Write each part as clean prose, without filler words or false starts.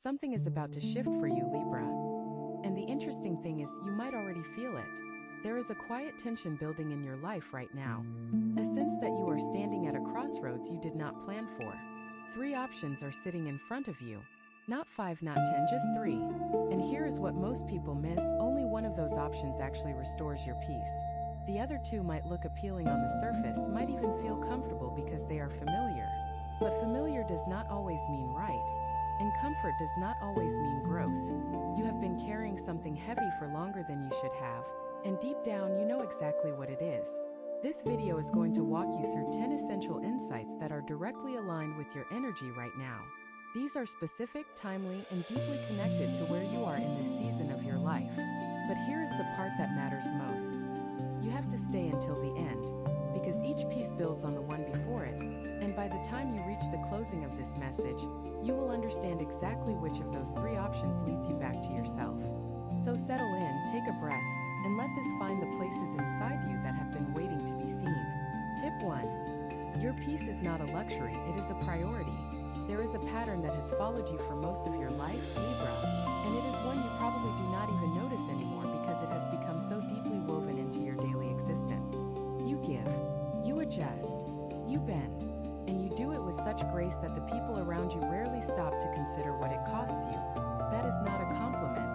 Something is about to shift for you, Libra. And the interesting thing is, you might already feel it. There is a quiet tension building in your life right now. A sense that you are standing at a crossroads you did not plan for. 3 options are sitting in front of you. Not 5, not 10, just 3. And here is what most people miss: only one of those options actually restores your peace. The other 2 might look appealing on the surface, might even feel comfortable because they are familiar. But familiar does not always mean right. And comfort does not always mean growth. You have been carrying something heavy for longer than you should have, and deep down you know exactly what it is. This video is going to walk you through 10 essential insights that are directly aligned with your energy right now. These are specific, timely, and deeply connected to where you are in this season of your life. But here is the part that matters most. You have to stay until the end, because each piece builds on the one before it, and by the time you reach the closing of this message, you will understand exactly which of those 3 options leads you back to yourself. So settle in, take a breath, and let this find the places inside you that have been waiting to be seen. Tip 1. Your peace is not a luxury, it is a priority. There is a pattern that has followed you for most of your life, Libra, and it is one you probably do not even notice anymore because it has become so deeply woven into your daily existence. You give, you adjust, you bend, and you do it with such grace that the people around you rarely stop to consider what it costs you. That is not a compliment.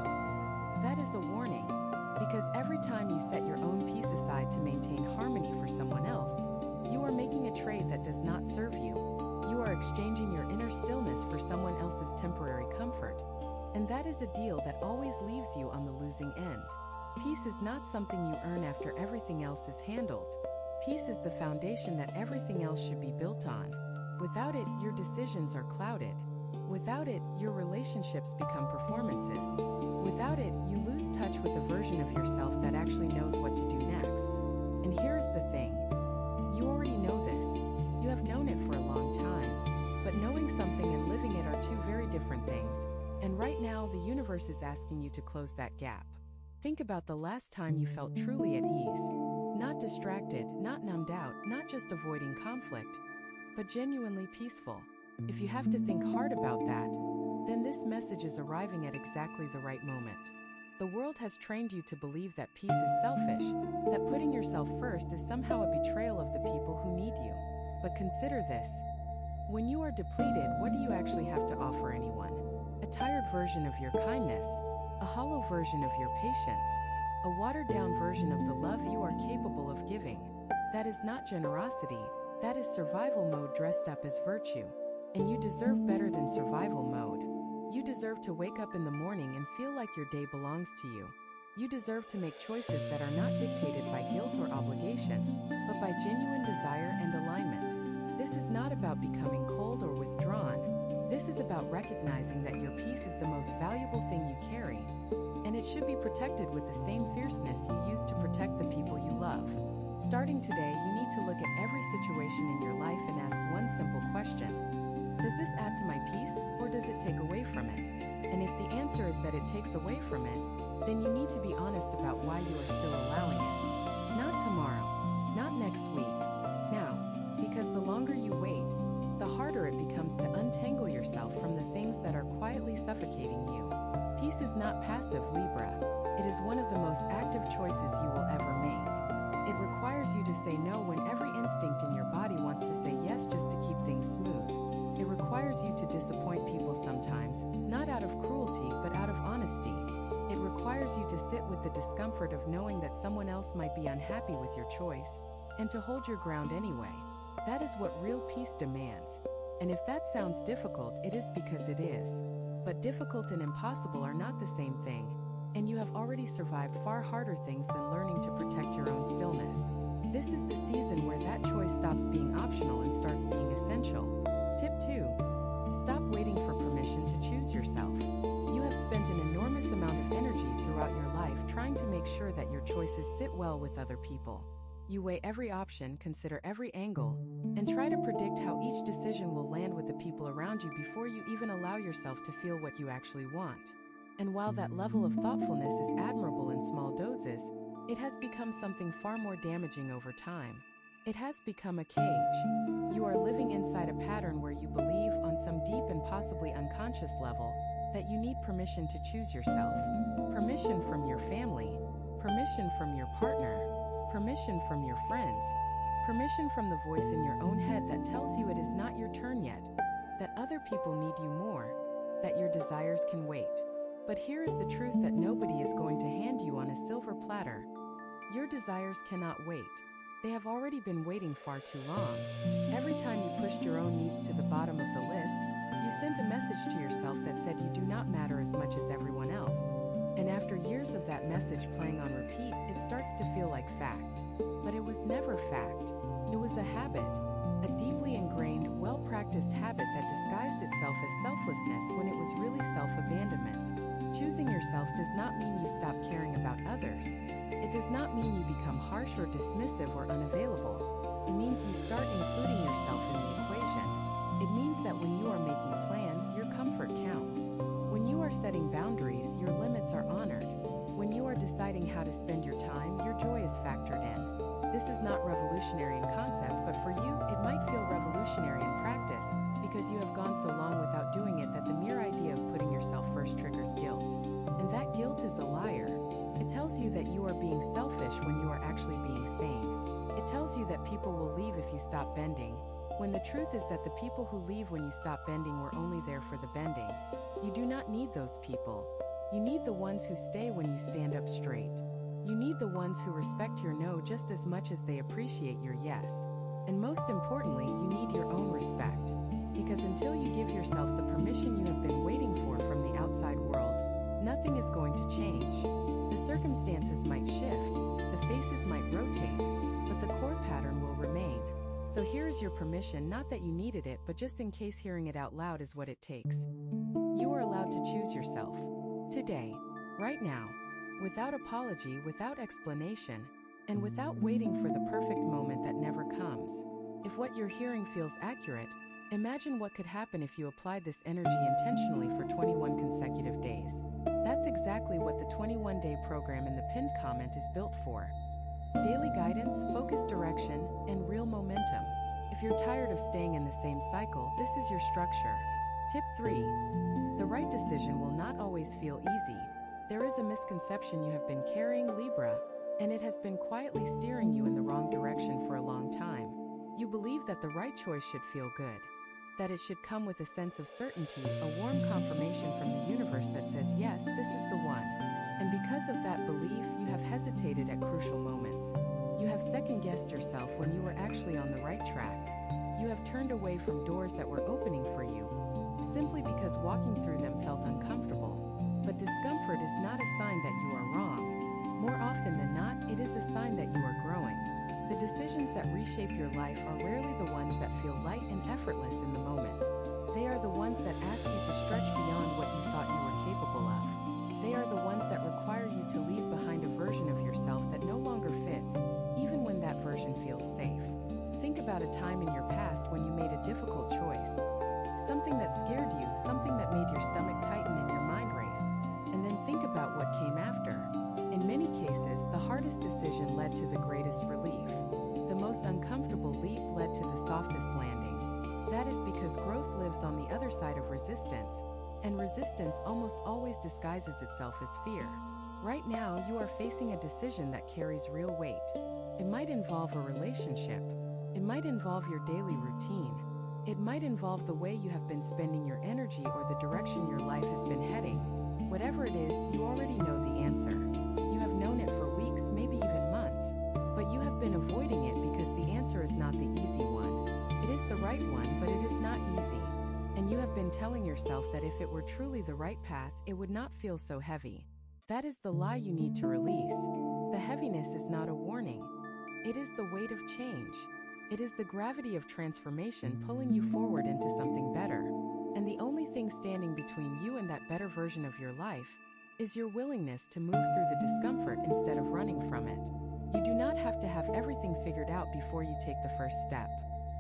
That is a warning, because every time you set your own peace aside to maintain harmony for someone else, you are making a trade that does not serve you. You are exchanging your inner stillness for someone else's temporary comfort. And that is a deal that always leaves you on the losing end. Peace is not something you earn after everything else is handled. Peace is the foundation that everything else should be built on. Without it, your decisions are clouded. Without it, your relationships become performances. Without it, you lose touch with the version of yourself that actually knows what to do next. And here's the thing. You already know this. You have known it for a long time. But knowing something and living it are 2 very different things. And right now, the universe is asking you to close that gap. Think about the last time you felt truly at ease. Not distracted, not numbed out, not just avoiding conflict, but genuinely peaceful. If you have to think hard about that, then this message is arriving at exactly the right moment. The world has trained you to believe that peace is selfish, that putting yourself first is somehow a betrayal of the people who need you. But consider this. When you are depleted, what do you actually have to offer anyone? A tired version of your kindness, a hollow version of your patience, a watered-down version of the love you are capable of giving. That is not generosity, that is survival mode dressed up as virtue. And you deserve better than survival mode. You deserve to wake up in the morning and feel like your day belongs to you. You deserve to make choices that are not dictated by guilt or obligation, but by genuine desire and alignment. This is not about becoming cold or withdrawn. This is about recognizing that your peace is the most valuable thing you carry, and it should be protected with the same fierceness you use to protect the people you love. Starting today, you need to look at every situation in your life and ask one simple question. Does this add to my peace, or does it take away from it? And if the answer is that it takes away from it, then you need to be honest about why you are still allowing it. Not tomorrow, not next week, now, because the longer you wait, the harder it becomes to untangle yourself from the things that are quietly suffocating you. Peace is not passive, Libra. It is one of the most active choices you will ever make. It requires you to say no when every instinct in your body wants to say yes just to keep things smooth. It requires you to disappoint people sometimes, not out of cruelty but out of honesty. It requires you to sit with the discomfort of knowing that someone else might be unhappy with your choice, and to hold your ground anyway. That is what real peace demands. And if that sounds difficult, it is because it is. But difficult and impossible are not the same thing, and you have already survived far harder things than learning to protect your own stillness. This is the season where that choice stops being optional and starts being essential. Tip 2. Stop waiting for permission to choose yourself. You have spent an enormous amount of energy throughout your life trying to make sure that your choices sit well with other people. You weigh every option, consider every angle, and try to predict how each decision will land with the people around you before you even allow yourself to feel what you actually want. And while that level of thoughtfulness is admirable in small doses, it has become something far more damaging over time. It has become a cage. You are living inside a pattern where you believe, on some deep and possibly unconscious level, that you need permission to choose yourself. Permission from your family, permission from your partner, permission from your friends, permission from the voice in your own head that tells you it is not your turn yet, that other people need you more, that your desires can wait. But here is the truth that nobody is going to hand you on a silver platter. Your desires cannot wait. They have already been waiting far too long. Every time you pushed your own needs to the bottom of the list, you sent a message to yourself that said you do not matter as much as everyone else. And after years of that message playing on repeat, it starts to feel like fact. But it was never fact. It was a habit, a deeply ingrained, well-practiced habit that disguised itself as selflessness when it was really self-abandonment. Choosing yourself does not mean you stop caring about others. It does not mean you become harsh or dismissive or unavailable. It means you start including yourself in the equation. It means that when you are making plans, your comfort counts. When you are setting boundaries, your limits are honored. When you are deciding how to spend your time, your joy is factored in. This is not revolutionary in concept, but for you, it might feel revolutionary in practice, because you have gone so long without doing it that the mere idea of putting yourself first triggers guilt. And that guilt is a liar. It tells you that you are being selfish when you are actually being sane. It tells you that people will leave if you stop bending, when the truth is that the people who leave when you stop bending were only there for the bending. You do not need those people. You need the ones who stay when you stand up straight. You need the ones who respect your no just as much as they appreciate your yes. And most importantly, you need your own respect. Because until you give yourself the permission you have been waiting for from the outside world, nothing is going to change. The circumstances might shift, the faces might rotate, but the core pattern will remain. So here is your permission, not that you needed it, but just in case hearing it out loud is what it takes. You are allowed to choose yourself. Today, right now, without apology, without explanation, and without waiting for the perfect moment that never comes. If what you're hearing feels accurate, imagine what could happen if you applied this energy intentionally for 21 consecutive days. That's exactly what the 21-day program in the pinned comment is built for. Daily guidance, focused direction, and real momentum. If you're tired of staying in the same cycle, this is your structure. Tip 3. The right decision will not always feel easy. There is a misconception you have been carrying, Libra, and it has been quietly steering you in the wrong direction for a long time. You believe that the right choice should feel good, that it should come with a sense of certainty, a warm confirmation from the universe that says, yes, this is the one. And because of that belief, you have hesitated at crucial moments. You have second-guessed yourself when you were actually on the right track. You have turned away from doors that were opening for you, simply because walking through them felt uncomfortable. But discomfort is not a sign that you are wrong. More often than not, it is a sign that you are growing. The decisions that reshape your life are rarely the ones that feel light and effortless in the moment. They are the ones that ask you to stretch beyond what you thought you were capable of. They are the ones that require you to leave behind a version of yourself that no longer fits, even when that version feels safe. Think about a time in your past when you made a difficult choice. Something that scared you, something that made your stomach tighten and your mind race. And then think about what came after. In many cases, the hardest decision led to the greatest relief. The most uncomfortable leap led to the softest landing. That is because growth lives on the other side of resistance, and resistance almost always disguises itself as fear. Right now, you are facing a decision that carries real weight. It might involve a relationship. It might involve your daily routine. It might involve the way you have been spending your energy or the direction your life has been heading. Whatever it is, you already know the answer. You have known it for weeks, maybe even months, but you have been avoiding it because the answer is not the easy one. It is the right one, but it is not easy. And you have been telling yourself that if it were truly the right path, it would not feel so heavy. That is the lie you need to release. The heaviness is not a warning. It is the weight of change. It is the gravity of transformation pulling you forward into something better. And the only thing standing between you and that better version of your life is your willingness to move through the discomfort instead of running from it. You do not have to have everything figured out before you take the first step.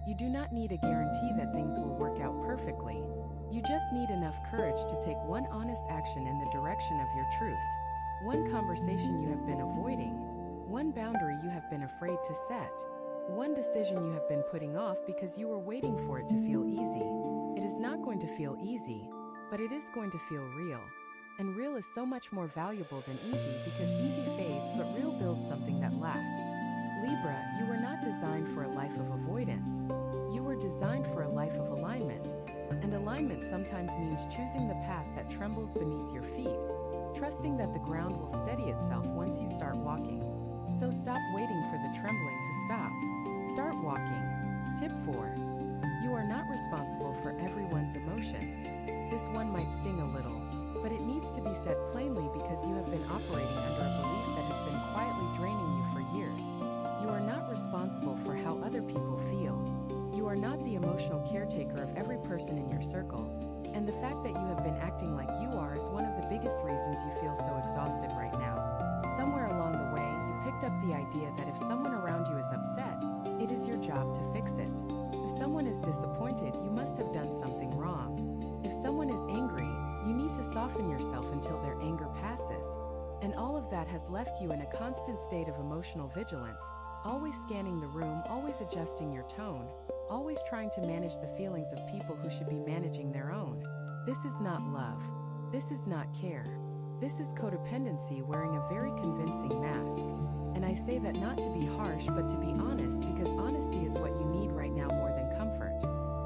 You do not need a guarantee that things will work out perfectly. You just need enough courage to take one honest action in the direction of your truth. One conversation you have been avoiding. One boundary you have been afraid to set. One decision you have been putting off because you were waiting for it to feel easy. It is not going to feel easy, but it is going to feel real. And real is so much more valuable than easy because easy fades, but real builds something that lasts. Libra, you were not designed for a life of avoidance. You were designed for a life of alignment. And alignment sometimes means choosing the path that trembles beneath your feet, trusting that the ground will steady itself once you start walking. So stop waiting for the trembling to stop. Start walking. Tip 4. You are not responsible for everyone's emotions. This one might sting a little, but it needs to be said plainly because you have been operating under a belief that has been quietly draining you for years. You are not responsible for how other people feel. You are not the emotional caretaker of every person in your circle, and the fact that you have been acting like you are is one of the biggest reasons you feel so exhausted right now. Somewhere along the way, you picked up the idea that if someone around you is upset, it is your job to fix it. If someone is disappointed, you must have done something wrong. If someone is angry, you need to soften yourself until their anger passes. And all of that has left you in a constant state of emotional vigilance, always scanning the room, always adjusting your tone, always trying to manage the feelings of people who should be managing their own. This is not love. This is not care. This is codependency wearing a very convincing mask. And I say that not to be harsh, but to be honest, because honesty is what you need right now more than comfort.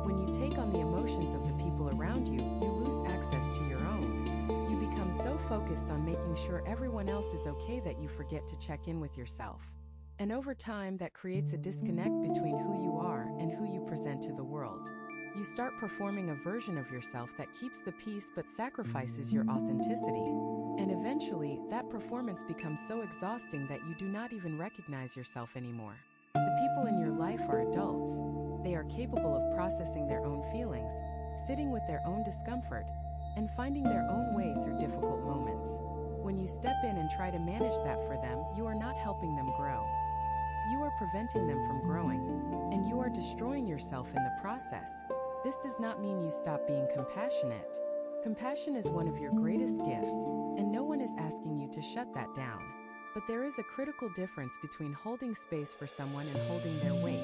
When you take on the emotions of the people around you, you lose access to your own. You become so focused on making sure everyone else is okay that you forget to check in with yourself. And over time, that creates a disconnect between who you are and who you present to the world. You start performing a version of yourself that keeps the peace but sacrifices your authenticity. And eventually, that performance becomes so exhausting that you do not even recognize yourself anymore. The people in your life are adults. They are capable of processing their own feelings, sitting with their own discomfort, and finding their own way through difficult moments. When you step in and try to manage that for them, you are not helping them grow. You are preventing them from growing, and you are destroying yourself in the process. This does not mean you stop being compassionate. Compassion is one of your greatest gifts, and no one is asking you to shut that down. But there is a critical difference between holding space for someone and holding their weight.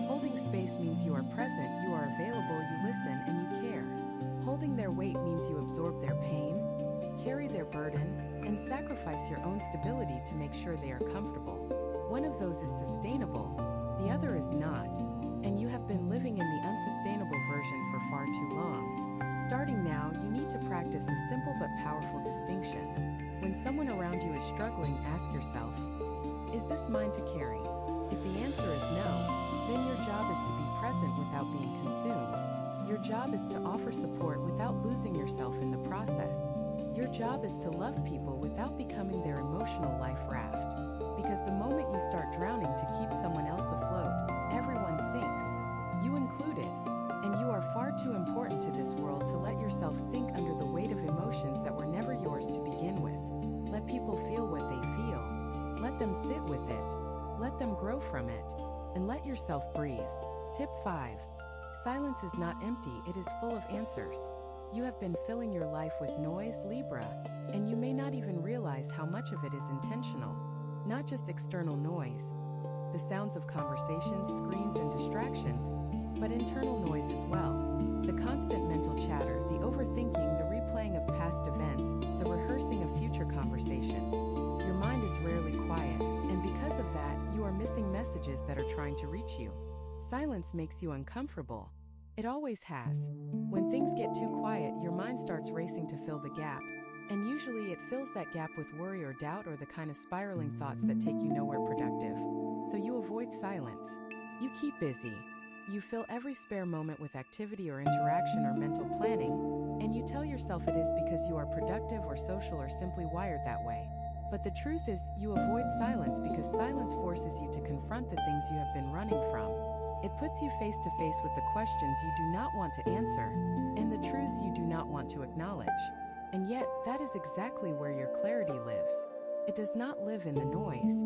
Holding space means you are present, you are available, you listen, and you care. Holding their weight means you absorb their pain, carry their burden, and sacrifice your own stability to make sure they are comfortable. One of those is sustainable, the other is not, and you have been living in the unsustainable version for far too long. Starting now, you need to practice a simple but powerful distinction. When someone around you is struggling, ask yourself, is this mine to carry? If the answer is no, then your job is to be present without being consumed. Your job is to offer support without losing yourself in the process. Your job is to love people without becoming their emotional life raft. Because the moment you start drowning to keep someone else afloat, everyone sinks, you included. And you are far too important to this world to let yourself sink under the weight of emotions that were never yours to begin with. Let people feel what they feel. Let them sit with it. Let them grow from it. And let yourself breathe. Tip 5. Silence is not empty, it is full of answers. You have been filling your life with noise, Libra, and you may not even realize how much of it is intentional. Not just external noise, the sounds of conversations, screens, and distractions, but internal noise as well. The constant mental chatter, the overthinking, the replaying of past events, the rehearsing of future conversations. Your mind is rarely quiet, and because of that, you are missing messages that are trying to reach you. Silence makes you uncomfortable. It always has. When things get too quiet, your mind starts racing to fill the gap. And usually it fills that gap with worry or doubt or the kind of spiraling thoughts that take you nowhere productive. So you avoid silence. You keep busy. You fill every spare moment with activity or interaction or mental planning, and you tell yourself it is because you are productive or social or simply wired that way. But the truth is, you avoid silence because silence forces you to confront the things you have been running from. It puts you face to face with the questions you do not want to answer, and the truths you do not want to acknowledge. And yet, that is exactly where your clarity lives. It does not live in the noise.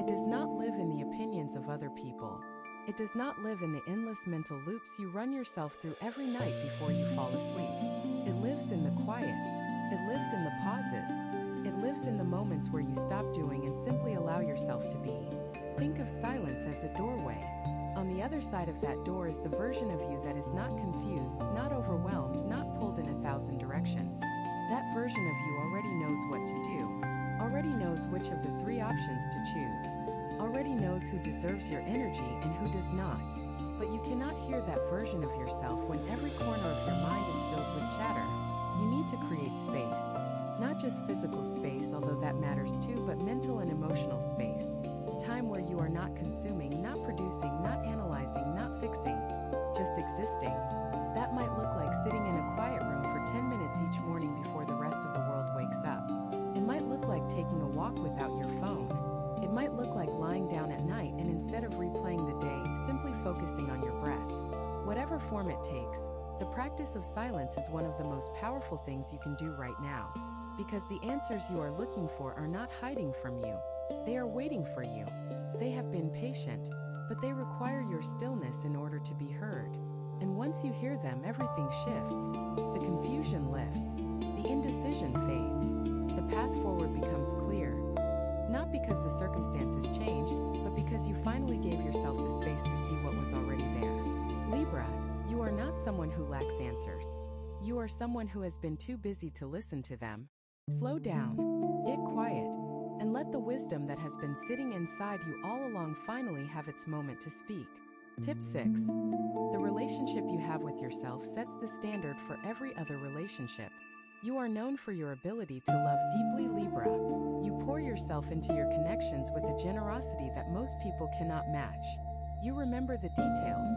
It does not live in the opinions of other people. It does not live in the endless mental loops you run yourself through every night before you fall asleep. It lives in the quiet. It lives in the pauses. It lives in the moments where you stop doing and simply allow yourself to be. Think of silence as a doorway. On the other side of that door is the version of you that is not confused, not overwhelmed, not pulled in 1,000 directions. That version of you already knows what to do, already knows which of the 3 options to choose, already knows who deserves your energy and who does not. But you cannot hear that version of yourself when every corner of your mind is filled with chatter. You need to create space. Not just physical space, although that matters too, but mental and emotional space. Time where you are not consuming, not producing, not analyzing, not fixing, just existing. That might look like sitting in a quiet room for 10 minutes each morning before the rest of the world wakes up. It might look like taking a walk without your phone. It might look like lying down at night and instead of replaying the day, simply focusing on your breath. Whatever form it takes, the practice of silence is one of the most powerful things you can do right now. Because the answers you are looking for are not hiding from you. They are waiting for you. They have been patient, but they require your stillness in order to be heard. And once you hear them, everything shifts. The confusion lifts. The indecision fades. The path forward becomes clear. Not because the circumstances changed, but because you finally gave yourself the space to see what was already there. Libra, you are not someone who lacks answers. You are someone who has been too busy to listen to them. Slow down, get quiet, and let the wisdom that has been sitting inside you all along finally have its moment to speak. Tip 6. The relationship you have with yourself sets the standard for every other relationship. You are known for your ability to love deeply, Libra. You pour yourself into your connections with a generosity that most people cannot match. You remember the details.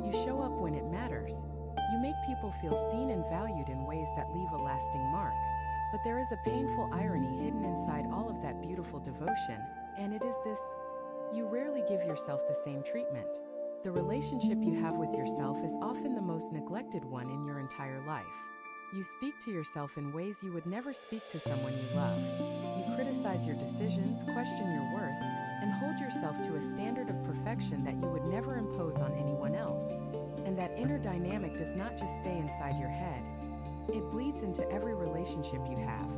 You show up when it matters. You make people feel seen and valued in ways that leave a lasting mark. But there is a painful irony hidden inside all of that beautiful devotion, and it is this: you rarely give yourself the same treatment. The relationship you have with yourself is often the most neglected one in your entire life. You speak to yourself in ways you would never speak to someone you love. You criticize your decisions, question your worth, and hold yourself to a standard of perfection that you would never impose on anyone else. And that inner dynamic does not just stay inside your head. It bleeds into every relationship you have,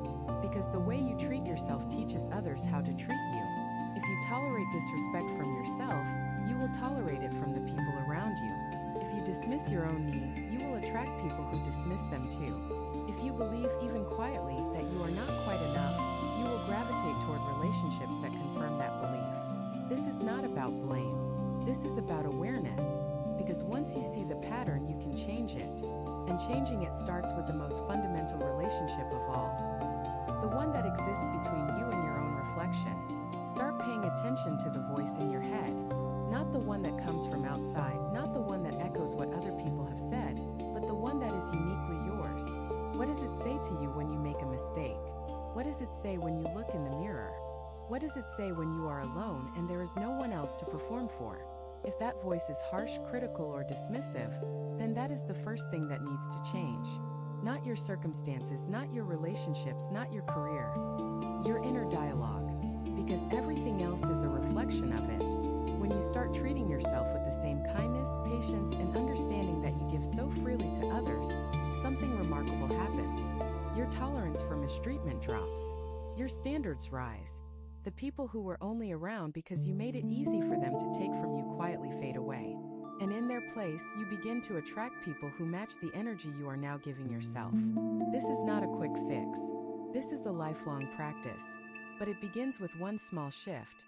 because the way you treat yourself teaches others how to treat you. If you tolerate disrespect from yourself, you will tolerate it from the people around you. If you dismiss your own needs, you will attract people who dismiss them too. If you believe, even quietly, that you are not quite enough, you will gravitate toward relationships that confirm that belief. This is not about blame. This is about awareness, because once you see the pattern, you can change it. And changing it starts with the most fundamental relationship of all, the one that exists between you and your own reflection. Start paying attention to the voice in your head, not the one that comes from outside, not the one that echoes what other people have said, but the one that is uniquely yours. What does it say to you when you make a mistake? What does it say when you look in the mirror? What does it say when you are alone and there is no one else to perform for? If that voice is harsh, critical, or dismissive, then that is the first thing that needs to change. Not your circumstances, not your relationships, not your career. Your inner dialogue. Because everything else is a reflection of it. When you start treating yourself with the same kindness, patience, and understanding that you give so freely to others, something remarkable happens. Your tolerance for mistreatment drops. Your standards rise. The people who were only around because you made it easy for them to take from you quietly fade away. And in their place, you begin to attract people who match the energy you are now giving yourself. This is not a quick fix. This is a lifelong practice. But it begins with one small shift.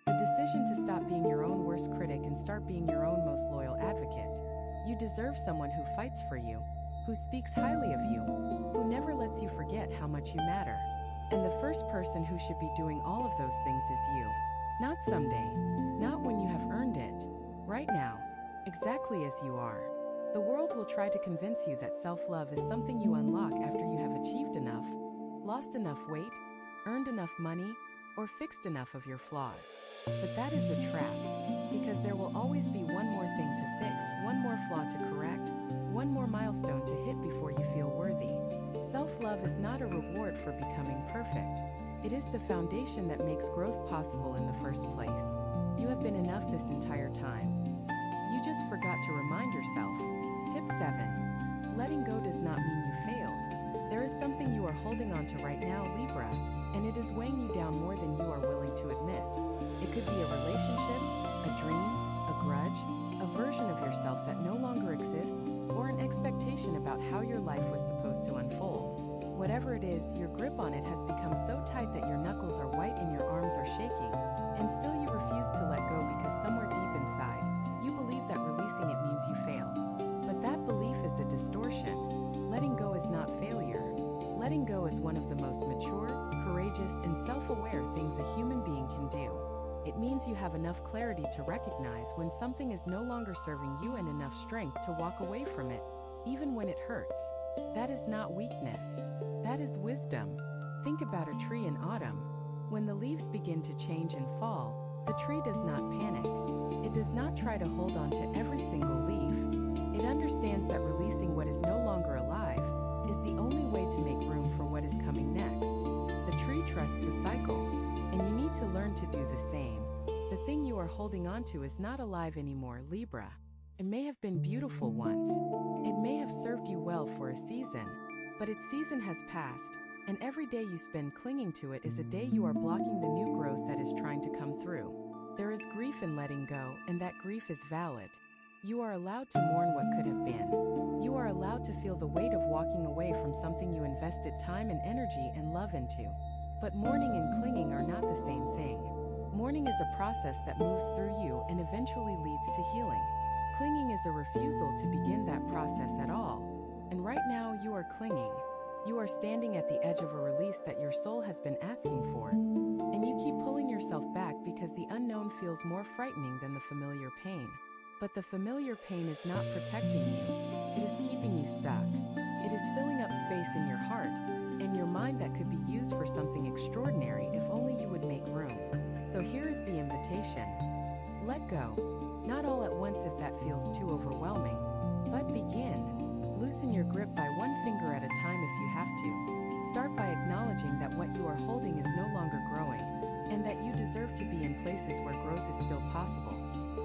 The decision to stop being your own worst critic and start being your own most loyal advocate. You deserve someone who fights for you, who speaks highly of you, who never lets you forget how much you matter. And the first person who should be doing all of those things is you. Not someday, not when you have earned it. Right now, exactly as you are. The world will try to convince you that self-love is something you unlock after you have achieved enough, lost enough weight, earned enough money, or fixed enough of your flaws. But that is a trap, because there will always be one more thing to fix, one more flaw to correct, one more milestone to hit before you feel worthy. Self-love is not a reward for becoming perfect. It is the foundation that makes growth possible in the first place. You have been enough this entire time. You just forgot to remind yourself. Tip 7. Letting go does not mean you failed. There is something you are holding on to right now, Libra, and it is weighing you down more than you are willing to admit. It could be a relationship, a dream, a grudge, a version of yourself that no longer exists, or an expectation about how your life was supposed to unfold. Whatever it is, your grip on it has become so tight that your knuckles are white and your arms are shaking, and still you refuse to let go because somewhere deep inside, you believe that releasing it means you failed. But that belief is a distortion. Letting go is not failure. Letting go is one of the most mature, courageous, and self-aware things a human being can do. It means you have enough clarity to recognize when something is no longer serving you and enough strength to walk away from it, even when it hurts. That is not weakness. That is wisdom. Think about a tree in autumn. When the leaves begin to change and fall, the tree does not panic. It does not try to hold on to every single leaf. It understands that releasing what is no longer alive is the only way to make room for what is coming next. The tree trusts the cycle, and you need to learn to do the same. The thing you are holding on to is not alive anymore, Libra. It may have been beautiful once. It may have served you well for a season, but its season has passed, and every day you spend clinging to it is a day you are blocking the new growth that is trying to come through. There is grief in letting go, and that grief is valid. You are allowed to mourn what could have been. You are allowed to feel the weight of walking away from something you invested time and energy and love into. But mourning and clinging are not the same thing. Mourning is a process that moves through you and eventually leads to healing. Clinging is a refusal to begin that process at all. And right now you are clinging. You are standing at the edge of a release that your soul has been asking for. And you keep pulling yourself back because the unknown feels more frightening than the familiar pain. But the familiar pain is not protecting you. It is keeping you stuck. It is filling up space in your heart and your mind that could be used for something extraordinary if only you would make room. So here is the invitation. Let go. Not all at once if that feels too overwhelming, but begin. Loosen your grip by one finger at a time if you have to. Start by acknowledging that what you are holding is no longer growing, and that you deserve to be in places where growth is still possible.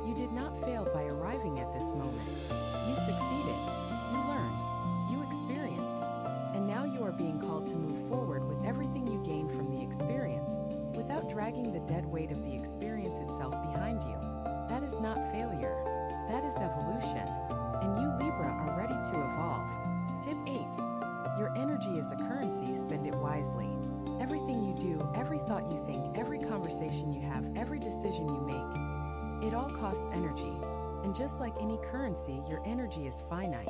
You did not fail by arriving at this moment. You succeeded. You learned. You experienced. And now you are being called to move forward with everything you gained from the experience, without dragging the dead weight of the experience itself behind you. That is not failure. That is evolution. And you, Libra, are ready to evolve. Tip 8. Your energy is a currency, spend it wisely. Everything you do, every thought you think, every conversation you have, every decision you make, it all costs energy. And just like any currency, your energy is finite.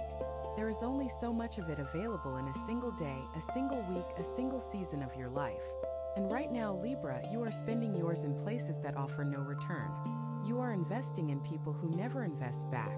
There is only so much of it available in a single day, a single week, a single season of your life. And right now, Libra, you are spending yours in places that offer no return. You are investing in people who never invest back.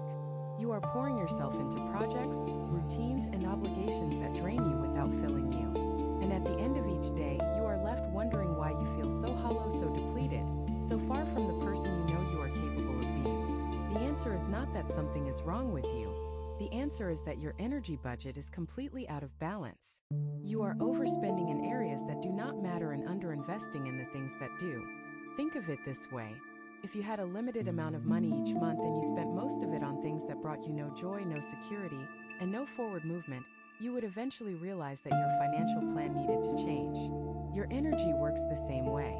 You are pouring yourself into projects, routines, and obligations that drain you without filling you. And at the end of each day, you are left wondering why you feel so hollow, so depleted, so far from the person you know you are capable of being. The answer is not that something is wrong with you. The answer is that your energy budget is completely out of balance. You are overspending in areas that do not matter and underinvesting in the things that do. Think of it this way. If you had a limited amount of money each month and you spent most of it on things that brought you no joy, no security, and no forward movement, you would eventually realize that your financial plan needed to change. Your energy works the same way.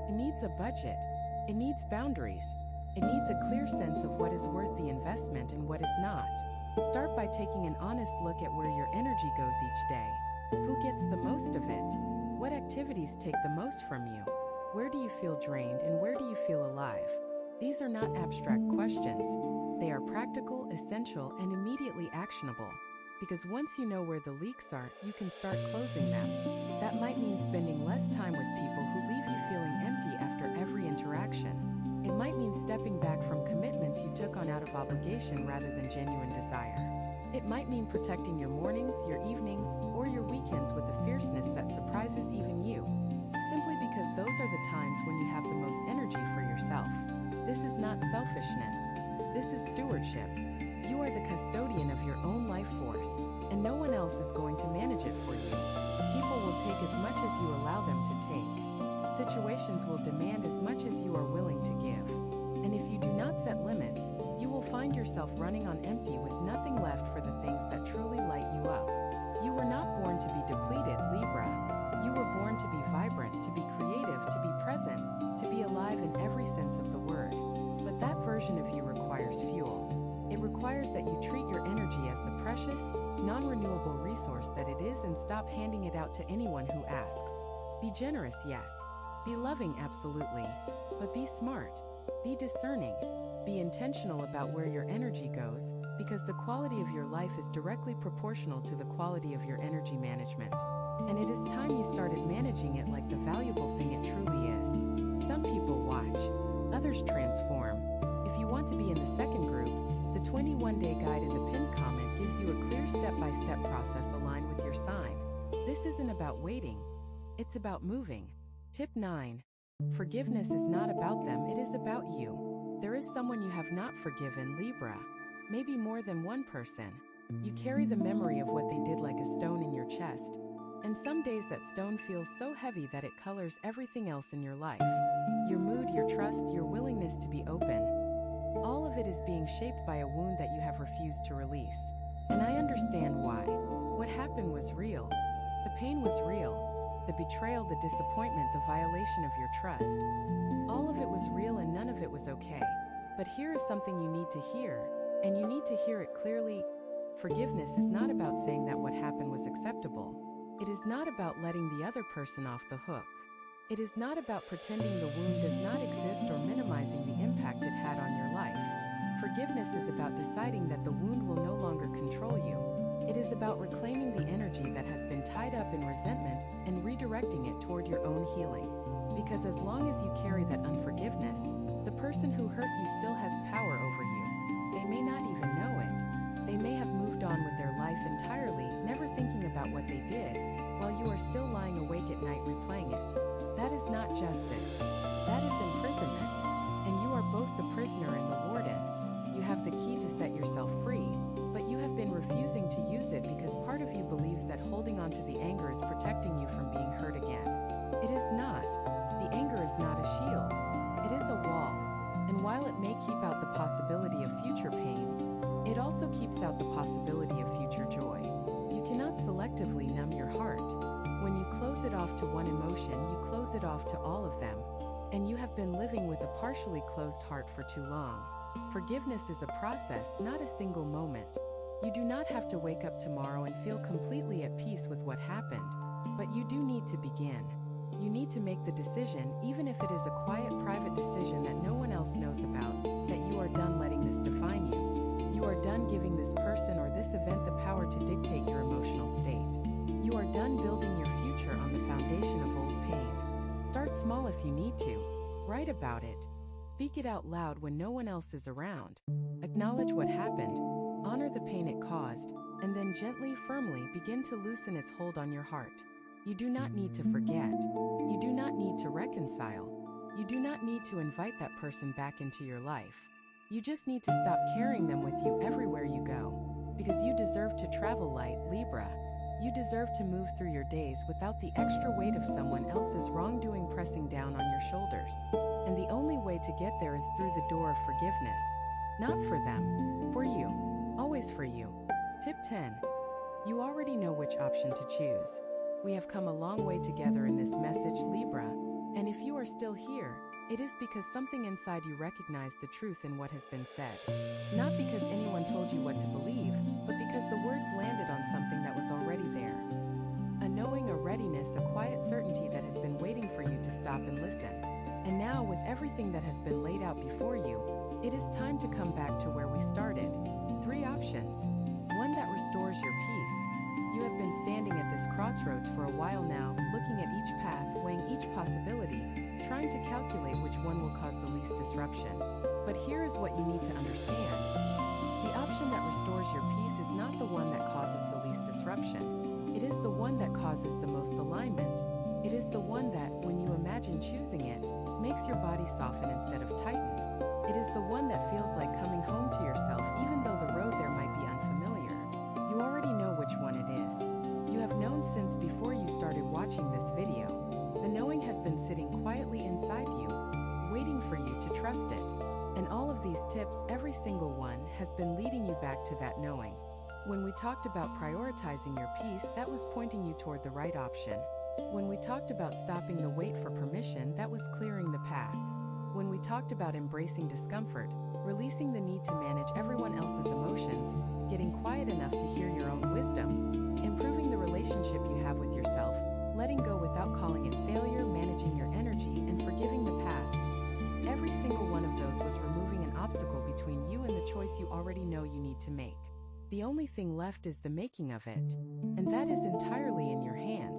It needs a budget. It needs boundaries. It needs a clear sense of what is worth the investment and what is not. Start by taking an honest look at where your energy goes each day. Who gets the most of it? What activities take the most from you? Where do you feel drained and where do you feel alive? These are not abstract questions. They are practical, essential, and immediately actionable. Because once you know where the leaks are, you can start closing them. That might mean spending less time with people who leave you feeling empty after every interaction. It might mean stepping back from commitments you took on out of obligation rather than genuine desire. It might mean protecting your mornings, your evenings, or your weekends with a fierceness that surprises even you. Simply because those are the times when you have the most energy for yourself. This is not selfishness. This is stewardship. You are the custodian of your own life force, and no one else is going to manage it for you. People will take as much as you allow them to take. Situations will demand as much as you are willing to give. And if you do not set limits, you will find yourself running on empty with nothing left for the things that truly light you up. You were not born to be depleted, Libra. You were born to be vibrant, to be creative, to be present, to be alive in every sense of the word. But that version of you requires is and stop handing it out to anyone who asks. Be generous, yes. Be loving, absolutely. But be smart. Be discerning. Be intentional about where your energy goes, because the quality of your life is directly proportional to the quality of your energy management. And it is time you started managing it like the valuable thing it truly is. Some people watch, others transform. If you want to be in the second group, the 21-day guide in the pinned comment gives you a clear step-by-step process aligned with your sign. This isn't about waiting, it's about moving. Tip 9. Forgiveness is not about them, it is about you. There is someone you have not forgiven, Libra. Maybe more than one person. You carry the memory of what they did like a stone in your chest. And some days that stone feels so heavy that it colors everything else in your life. Your mood, your trust, your willingness to be open. All of it is being shaped by a wound that you have refused to release. And I understand why. What happened was real. The pain was real. The betrayal, the disappointment, the violation of your trust. All of it was real and none of it was okay. But here is something you need to hear, and you need to hear it clearly. Forgiveness is not about saying that what happened was acceptable. It is not about letting the other person off the hook. It is not about pretending the wound does not exist or minimizing the impact it had on your life. Forgiveness is about deciding that the wound will no longer control you. It is about reclaiming the energy that has been tied up in resentment and redirecting it toward your own healing. Because as long as you carry that unforgiveness, the person who hurt you still has power over you. They may not even know it. They may have moved on with their life entirely, never thinking about what they did, while you are still lying awake at night replaying it. That is not justice. That is imprisonment. And you are both the prisoner and the warden. You have the key to set yourself free, but you have been refusing to use it because part of you believes that holding on to the anger is protecting you from being hurt again. It is not. The anger is not a shield. It is a wall. And while it may keep out the possibility of future pain, it also keeps out the possibility of future joy. You cannot selectively numb your heart. When you close it off to one emotion, you close it off to all of them. And you have been living with a partially closed heart for too long. Forgiveness is a process, not a single moment. You do not have to wake up tomorrow and feel completely at peace with what happened, but you do need to begin. You need to make the decision, even if it is a quiet, private decision that no one else knows about, that you are done letting this define you. You are done giving this person or this event the power to dictate your emotional state. You are done building your future on the foundation of old pain. Start small if you need to. Write about it. Speak it out loud when no one else is around. Acknowledge what happened. Honor the pain it caused, and then gently, firmly begin to loosen its hold on your heart. You do not need to forget. You do not need to reconcile. You do not need to invite that person back into your life. You just need to stop carrying them with you everywhere you go. Because you deserve to travel light, Libra. You deserve to move through your days without the extra weight of someone else's wrongdoing pressing down on your shoulders. And the only way to get there is through the door of forgiveness. Not for them, for you. Always for you. Tip 10. You already know which option to choose. We have come a long way together in this message, Libra, and if you are still here, it is because something inside you recognized the truth in what has been said. Not because anyone told you what to believe, but because the words landed on something that was already there. A knowing, a readiness, a quiet certainty that has been waiting for you to stop and listen. And now, with everything that has been laid out before you, it is time to come back to where we started. 3 options. 1 that restores your peace. You have been standing at this crossroads for a while now, looking at each path, weighing each possibility, trying to calculate which one will cause the least disruption. But here is what you need to understand. The option that restores your peace is not the one that causes the least disruption. It is the one that causes the most alignment. It is the one that, when you imagine choosing it, makes your body soften instead of tighten. It is the one that feels like coming home to yourself even though the road there might be unfamiliar. You already know which one it is. You have known since before you started watching this video. The knowing has been sitting quietly inside you, waiting for you to trust it. And all of these tips, every single one, has been leading you back to that knowing. When we talked about prioritizing your peace, that was pointing you toward the right option. When we talked about stopping the wait for permission, that was clearing the path. When we talked about embracing discomfort, releasing the need to manage everyone else's emotions, getting quiet enough to hear your own wisdom, improving the relationship you have with yourself, letting go without calling it failure, managing your energy, and forgiving the past. Every single one of those was removing an obstacle between you and the choice you already know you need to make. The only thing left is the making of it. And that is entirely in your hands.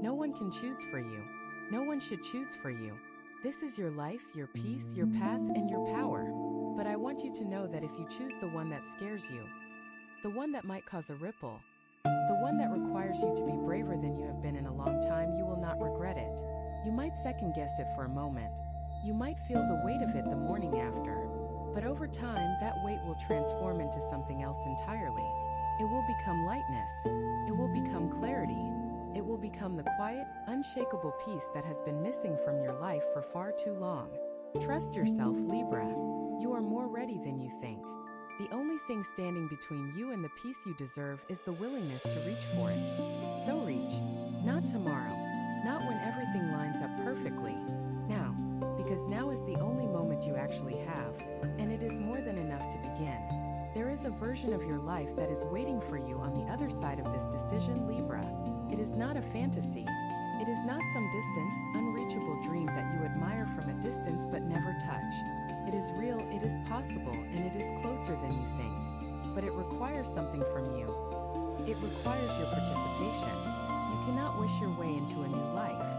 No one can choose for you. No one should choose for you. This is your life, your peace, your path, and your power. But I want you to know that if you choose the one that scares you, the one that might cause a ripple, the one that requires you to be braver than you have been in a long time, you will not regret it. You might second guess it for a moment. You might feel the weight of it the morning after. But over time, that weight will transform into something else entirely. It will become lightness. It will become clarity. It will become the quiet, unshakable peace that has been missing from your life for far too long. Trust yourself, Libra. You are more ready than you think. The only thing standing between you and the peace you deserve is the willingness to reach for it. So reach. Not tomorrow. Not when everything lines up perfectly. Now. Because now is the only moment you actually have, and it is more than enough to begin. There is a version of your life that is waiting for you on the other side of this decision, Libra. It is not a fantasy. It is not some distant, unreachable dream that you admire from a distance but never touch. It is real, it is possible, and it is closer than you think. But it requires something from you. It requires your participation. You cannot wish your way into a new life.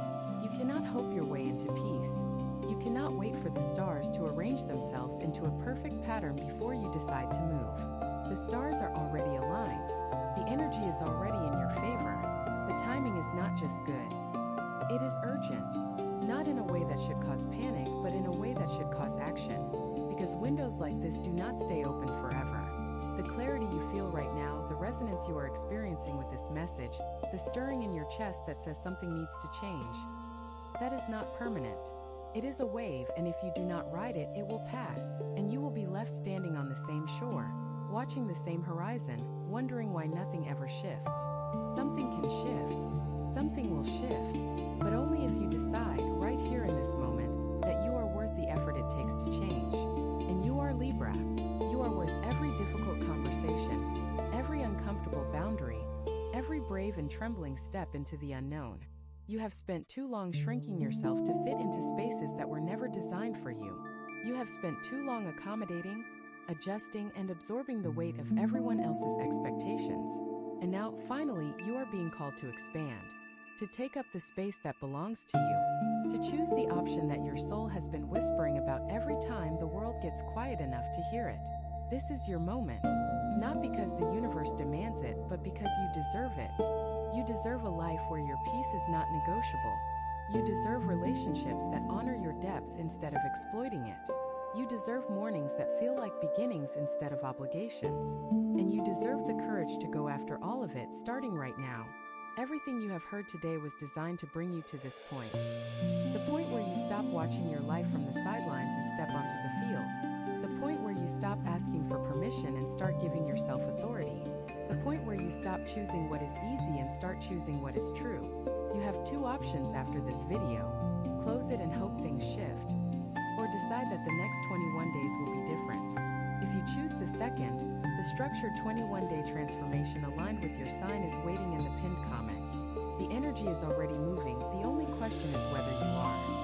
You cannot hope your way into peace. You cannot wait for the stars to arrange themselves into a perfect pattern before you decide to move. The stars are already aligned. The energy is already in your favor. The timing is not just good. It is urgent. Not in a way that should cause panic, but in a way that should cause action. Because windows like this do not stay open forever. The clarity you feel right now, the resonance you are experiencing with this message, the stirring in your chest that says something needs to change, that is not permanent. It is a wave, and if you do not ride it, it will pass, and you will be left standing on the same shore, watching the same horizon, wondering why nothing ever shifts. Something can shift. Something will shift. But only if you decide, right here in this moment, that you are worth the effort it takes to change. And you are Libra. You are worth every difficult conversation, every uncomfortable boundary, every brave and trembling step into the unknown. You have spent too long shrinking yourself to fit into spaces that were never designed for you. You have spent too long accommodating, adjusting, and absorbing the weight of everyone else's expectations. And now, finally, you are being called to expand, to take up the space that belongs to you, to choose the option that your soul has been whispering about every time the world gets quiet enough to hear it. This is your moment, not because the universe demands it, but because you deserve it. You deserve a life where your peace is not negotiable. You deserve relationships that honor your depth instead of exploiting it. You deserve mornings that feel like beginnings instead of obligations. And you deserve the courage to go after all of it, starting right now. Everything you have heard today was designed to bring you to this point. The point where you stop watching your life from the sidelines and step onto the field. The point where you stop asking for permission and start giving yourself authority. The point where you stop choosing what is easy and start choosing what is true. You have two options after this video. Close it and hope things shift. Or decide that the next 21 days will be different. If you choose the second, the structured 21-day transformation aligned with your sign is waiting in the pinned comment. The energy is already moving, the only question is whether you are.